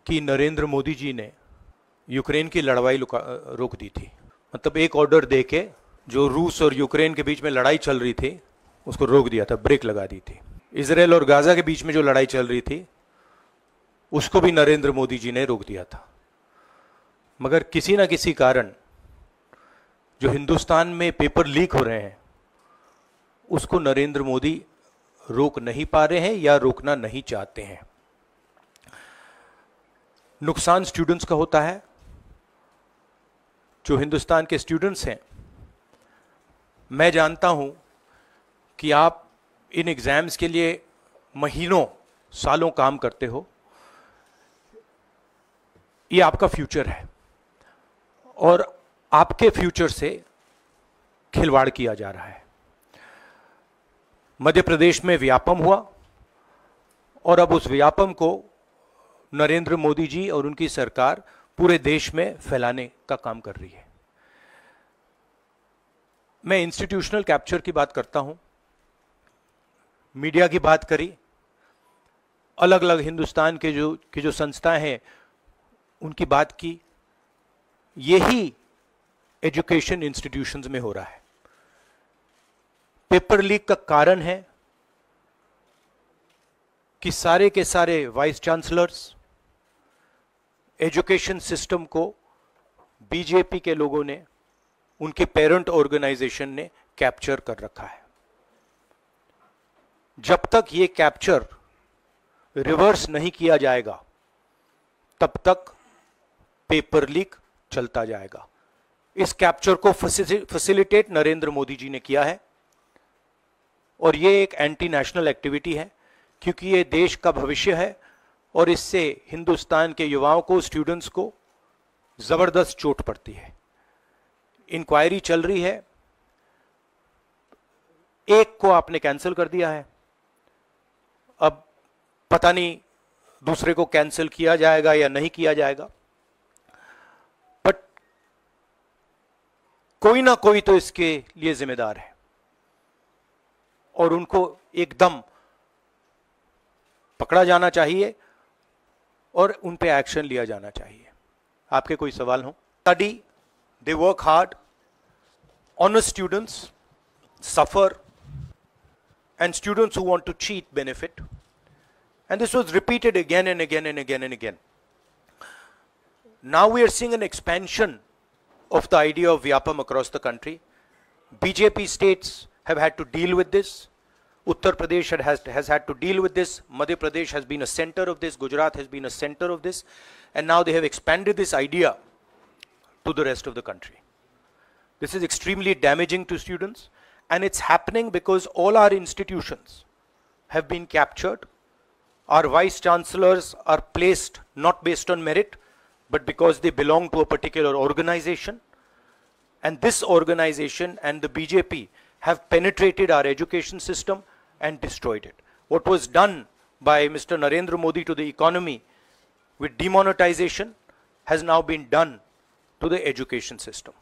कि नरेंद्र मोदी जी ने यूक्रेन की लड़ाई रोक दी थी। मतलब एक ऑर्डर देके जो रूस और यूक्रेन के बीच में लड़ाई चल रही थी उसको रोक दिया था, ब्रेक लगा दी थी। इजराइल और गाजा के बीच में जो लड़ाई चल रही थी उसको भी नरेंद्र मोदी जी ने रोक दिया था। मगर किसी ना किसी कारण जो हिंदुस्तान में पेपर लीक हो रहे हैं उसको नरेंद्र मोदी रोक नहीं पा रहे हैं या रोकना नहीं चाहते हैं। नुकसान स्टूडेंट्स का होता है। जो हिंदुस्तान के स्टूडेंट्स हैं, मैं जानता हूं कि आप इन एग्जाम्स के लिए महीनों सालों काम करते हो। ये आपका फ्यूचर है और आपके फ्यूचर से खिलवाड़ किया जा रहा है। मध्य प्रदेश में व्यापम हुआ और अब उस व्यापम को नरेंद्र मोदी जी और उनकी सरकार पूरे देश में फैलाने का काम कर रही है। मैं इंस्टीट्यूशनल कैप्चर की बात करता हूं, मीडिया की बात करी, अलग अलग हिंदुस्तान के जो संस्थाएं हैं उनकी बात की। यही एजुकेशन इंस्टीट्यूशंस में हो रहा है। पेपर लीक का कारण है कि सारे के सारे वाइस चांसलर्स, एजुकेशन सिस्टम को बीजेपी के लोगों ने, उनके पेरेंट ऑर्गेनाइजेशन ने कैप्चर कर रखा है। जब तक ये कैप्चर रिवर्स नहीं किया जाएगा तब तक पेपर लीक चलता जाएगा। इस कैप्चर को फैसिलिटेट नरेंद्र मोदी जी ने किया है और ये एक एंटी नेशनल एक्टिविटी है क्योंकि ये देश का भविष्य है और इससे हिंदुस्तान के युवाओं को, स्टूडेंट्स को जबरदस्त चोट पड़ती है। इंक्वायरी चल रही है, एक को आपने कैंसिल कर दिया है, अब पता नहीं दूसरे को कैंसिल किया जाएगा या नहीं किया जाएगा, बट कोई ना कोई तो इसके लिए जिम्मेदार है और उनको एकदम पकड़ा जाना चाहिए और उन पे एक्शन लिया जाना चाहिए। आपके कोई सवाल हो? Study, they work hard, honest students suffer and students who want to cheat benefit, and this was repeated again and again and again and again. Now we are seeing an expansion of the idea of Vyapam across the country. BJP states have had to deal with this. Uttar Pradesh has had to deal with this. Madhya Pradesh has been a center of this. Gujarat has been a center of this. And now they have expanded this idea to the rest of the country. This is extremely damaging to students, and it's happening because all our institutions have been captured. Our vice chancellors are placed not based on merit, but because they belong to a particular organization. And this organization and the BJP have penetrated our education system and destroyed it. What was done by Mr. Narendra Modi to the economy with demonetization has now been done to the education system.